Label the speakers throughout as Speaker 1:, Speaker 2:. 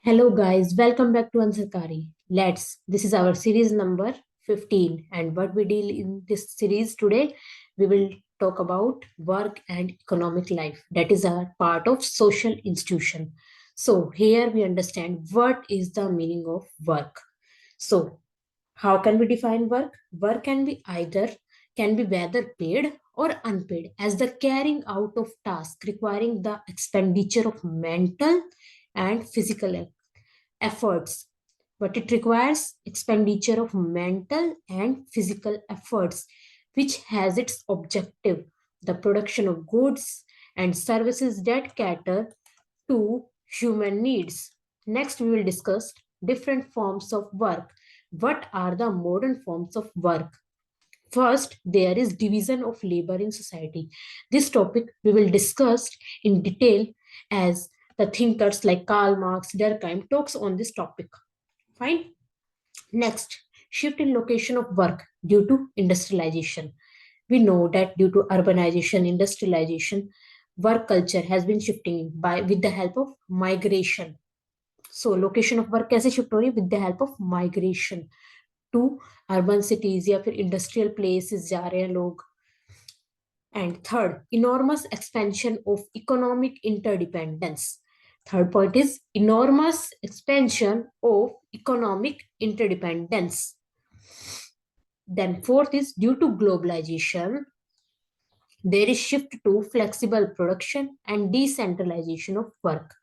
Speaker 1: Hello guys, welcome back to Ansarkari. This is our series number 15, and what we deal in this series today, we will talk about work and economic life. That is our part of social institution. So here we understand what is the meaning of work. So how can we define work? Work can be whether paid or unpaid as the carrying out of task requiring the expenditure of mental and physical efforts, but it requires expenditure of mental and physical efforts, which has its objective the production of goods and services that cater to human needs. Next, we will discuss different forms of work. What are the modern forms of work? First, there is division of labor in society. This topic we will discuss in detail as the thinkers like Karl Marx, Durkheim talks on this topic. Fine. Next, shift in location of work due to industrialization. We know that due to urbanization, industrialization, work culture has been shifting by with the help of migration. So location of work कैसे shift हो रही है with the help of migration to urban cities या फिर industrial places जा रहे हैं लोग. And third, enormous expansion of economic interdependence. Third point is enormous expansion of economic interdependence. Then fourth is due to globalization, there is shift to flexible production and decentralization of work.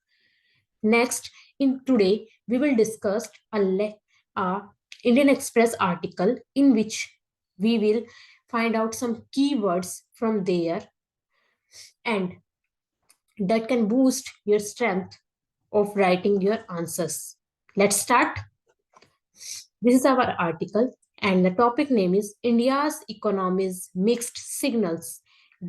Speaker 1: Next, in today, we will discuss a Indian Express article in which we will find out some keywords from there and that can boost your strength of writing your answers. Let's start. This is our article, and the topic name is India's Economy's Mixed Signals.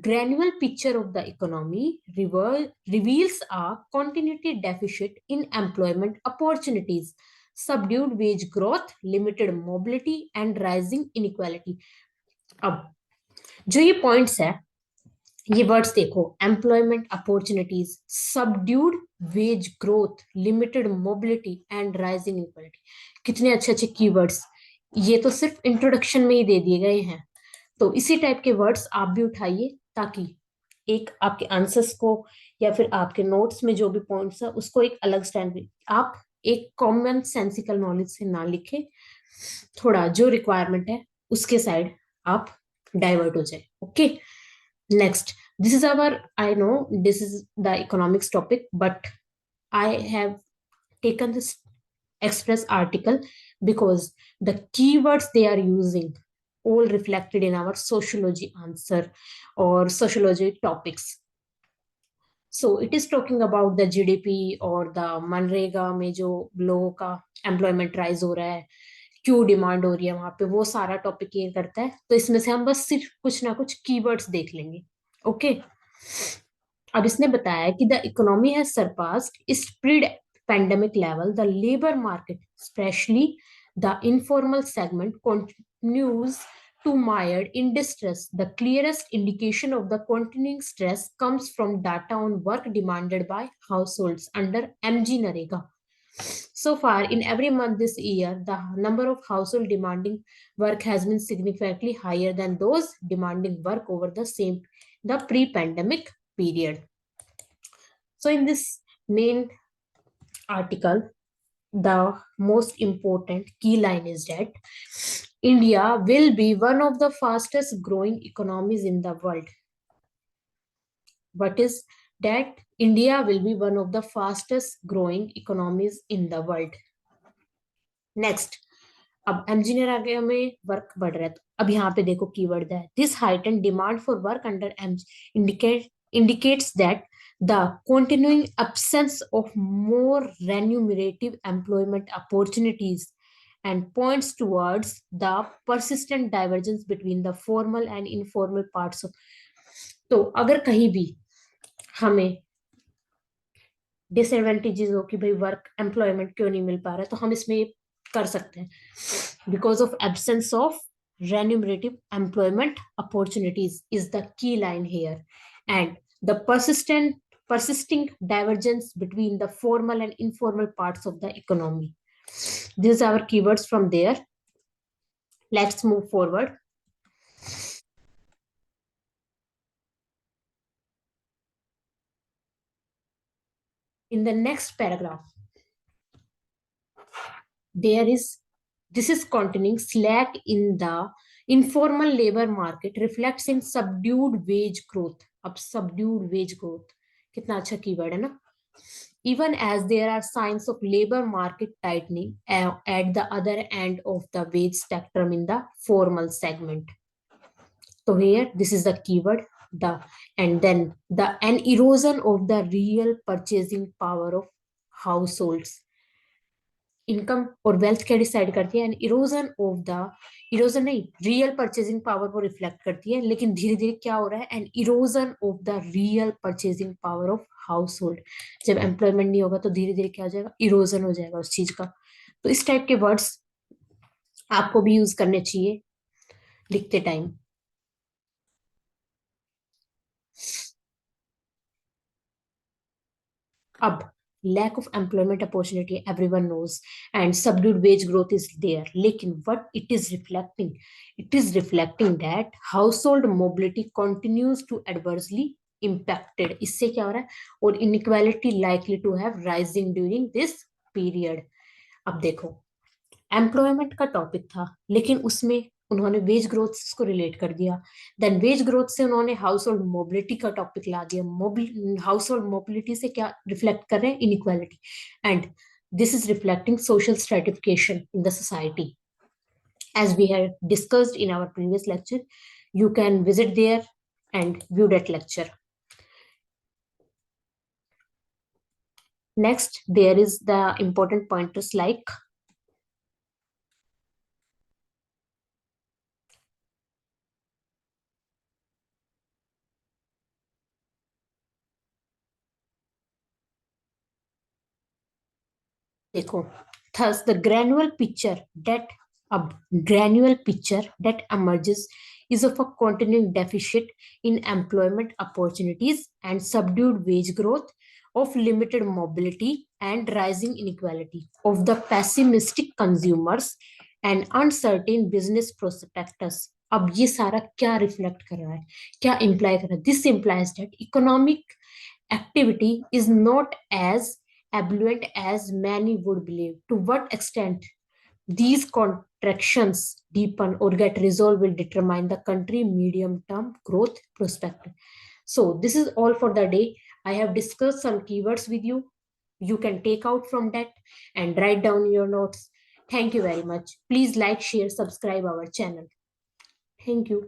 Speaker 1: Granular picture of the economy reveals a continuity deficit in employment opportunities, subdued wage growth, limited mobility, and rising inequality. अब जो ये points है ये words देखो, employment opportunities, subdued wage growth, limited mobility and rising inequality. कितने अच्छे अच्छे keywords. ये तो सिर्फ इंट्रोडक्शन में ही दे दिए गए हैं. तो इसी टाइप के वर्ड्स आप भी उठाइए ताकि एक आपके आंसर्स को या फिर आपके नोट्स में जो भी पॉइंट्स है उसको एक अलग स्टैंड आप एक कॉमन सेंसिकल नॉलेज से ना लिखे, थोड़ा जो रिक्वायरमेंट है उसके साइड आप डाइवर्ट हो जाए. Okay. Next, this is I know this is the economics topic, but I have taken this Express article because the keywords they are using all reflected in our sociology answer or sociology topics. So it is talking about the GDP or the MNREGA में जो लोगों का employment rise हो रहा है, क्यों demand हो रही है वहां पे, वो सारा टॉपिक ये करता है. तो इसमें से हम बस सिर्फ कुछ ना कुछ कीवर्ड्स देख लेंगे. ओके. अब इसने बताया कि the economy has surpassed it's pre pandemic level, the labour market specially the informal segment continues to mired in distress. The clearest indication of the continuing stress comes from data on work demanded by households under MG Narega. So far, in every month this year, the number of household demanding work has been significantly higher than those demanding work over the pre-pandemic period. So in this main article, the most important key line is that India will be one of the fastest growing economies in the world. What is that? India will be one of the fastest growing economies in the world. Next, अब एमजीनियर आगे हमें work बढ़ रहा है, तो अब यहाँ पे देखो कीवर्ड है this heightened demand for work under indicates that the continuing absence of more remunerative employment opportunities and points towards the persistent divergence between the formal and informal parts of. तो अगर कहीं भी हमें डिसएडवांटेजेस हो कि भाई work employment क्यों नहीं मिल पा रहा है, तो हम इसमें कर सकते हैं because of absence of remunerative employment opportunities is the key line here, and the persistent persisting divergence between the formal and informal parts of the economy. These are our keywords from there. Let's move forward. In the next paragraph, this is containing slack in the informal labor market reflects in subdued wage growth. अब subdued wage growth कितना अच्छा keyword है ना. Even as there are signs of labor market tightening at the other end of the wage spectrum in the formal segment. So here this is the keyword, the, and then the an erosion of the real purchasing power of households. Income और wealth क्या decide करती है, and erosion of the, erosion नहीं, real purchasing power को reflect करती है. लेकिन धीरे धीरे क्या हो रहा है, and erosion of the real purchasing power of house hold. जब एम्प्लॉयमेंट नहीं होगा तो धीरे धीरे क्या हो जाएगा, इरोजन हो जाएगा उस चीज का. तो इस टाइप के वर्ड्स आपको भी यूज करने चाहिए लिखते टाइम. अब lack of employment opportunity everyone knows, and subdued wage growth is there. लेकिन what it is reflecting, it is reflecting that household mobility continues to adversely impacted. इससे क्या हो रहा है, और inequality likely to have rising during this period. अब देखो, employment का टॉपिक था लेकिन उसमें उन्होंने वेज ग्रोथ को रिलेट कर दिया. देन वेज ग्रोथ से उन्होंने हाउस होल्ड मोबिलिटी का टॉपिक ला दिया. हाउस होल्ड मोबिलिटी से क्या रिफ्लेक्ट कर रहे हैं, inequality, and this is reflecting social stratification in the society. As we had discussed in our previous lecture, you can visit there and view that lecture. Next, there is the important pointers like देखो, thus the granular picture that emerges is of a continuing deficit in employment opportunities and subdued wage growth, of limited mobility and rising inequality, of the pessimistic consumers and uncertain business prospectus. अब ये सारा क्या reflect कर रहा है, क्या imply कर रहा है? This implies that economic activity is not as ebullient as many would believe. To what extent these contractions deepen or get resolved will determine the country medium-term growth prospect. So this is all for the day. I have discussed some keywords with you. You can take out from that and write down your notes. Thank you very much. Please like, share, subscribe our channel. Thank you.